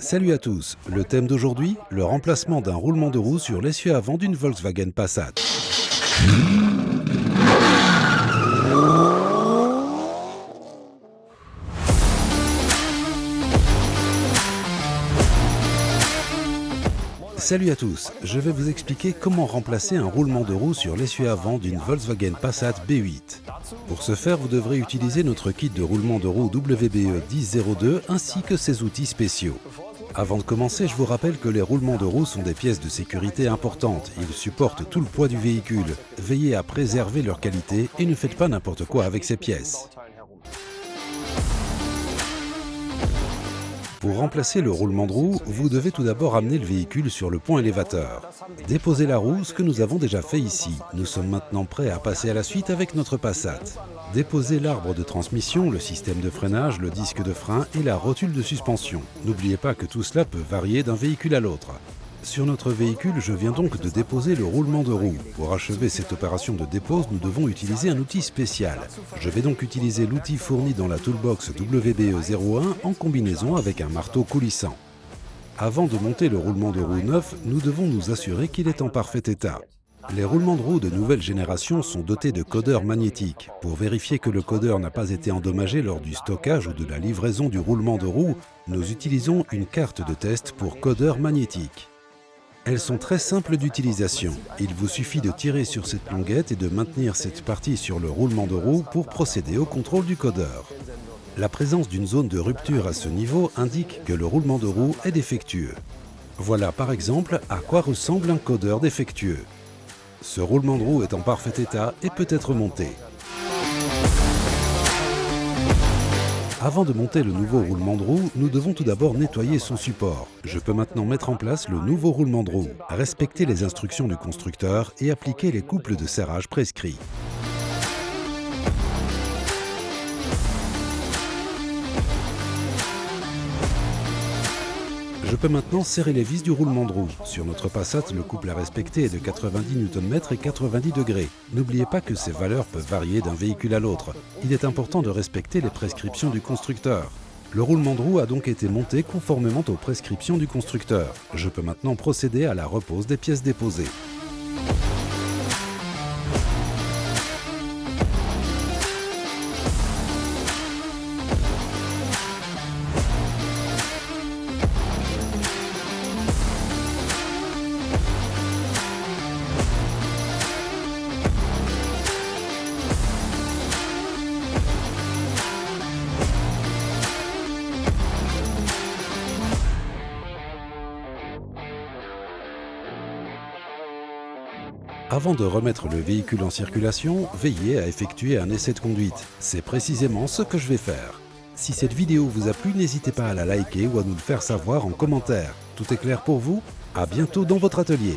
Salut à tous, le thème d'aujourd'hui, le remplacement d'un roulement de roue sur l'essieu avant d'une Volkswagen Passat. Salut à tous, je vais vous expliquer comment remplacer un roulement de roue sur l'essieu avant d'une Volkswagen Passat B8. Pour ce faire, vous devrez utiliser notre kit de roulement de roue WBE 1002 ainsi que ses outils spéciaux. Avant de commencer, je vous rappelle que les roulements de roue sont des pièces de sécurité importantes. Ils supportent tout le poids du véhicule. Veillez à préserver leur qualité et ne faites pas n'importe quoi avec ces pièces. Pour remplacer le roulement de roue, vous devez tout d'abord amener le véhicule sur le pont élévateur. Déposez la roue, ce que nous avons déjà fait ici. Nous sommes maintenant prêts à passer à la suite avec notre Passat. Déposez l'arbre de transmission, le système de freinage, le disque de frein et la rotule de suspension. N'oubliez pas que tout cela peut varier d'un véhicule à l'autre. Sur notre véhicule, je viens donc de déposer le roulement de roue. Pour achever cette opération de dépose, nous devons utiliser un outil spécial. Je vais donc utiliser l'outil fourni dans la Toolbox WBE 01 en combinaison avec un marteau coulissant. Avant de monter le roulement de roue neuf, nous devons nous assurer qu'il est en parfait état. Les roulements de roue de nouvelle génération sont dotés de codeurs magnétiques. Pour vérifier que le codeur n'a pas été endommagé lors du stockage ou de la livraison du roulement de roue, nous utilisons une carte de test pour codeur magnétique. Elles sont très simples d'utilisation. Il vous suffit de tirer sur cette languette et de maintenir cette partie sur le roulement de roue pour procéder au contrôle du codeur. La présence d'une zone de rupture à ce niveau indique que le roulement de roue est défectueux. Voilà par exemple à quoi ressemble un codeur défectueux. Ce roulement de roue est en parfait état et peut être monté. Avant de monter le nouveau roulement de roue, nous devons tout d'abord nettoyer son support. Je peux maintenant mettre en place le nouveau roulement de roue. Respectez les instructions du constructeur et appliquez les couples de serrage prescrits. Je peux maintenant serrer les vis du roulement de roue. Sur notre Passat, le couple à respecter est de 90 Nm et 90 degrés. N'oubliez pas que ces valeurs peuvent varier d'un véhicule à l'autre. Il est important de respecter les prescriptions du constructeur. Le roulement de roue a donc été monté conformément aux prescriptions du constructeur. Je peux maintenant procéder à la repose des pièces déposées. Avant de remettre le véhicule en circulation, veillez à effectuer un essai de conduite. C'est précisément ce que je vais faire. Si cette vidéo vous a plu, n'hésitez pas à la liker ou à nous le faire savoir en commentaire. Tout est clair pour vous? À bientôt dans votre atelier.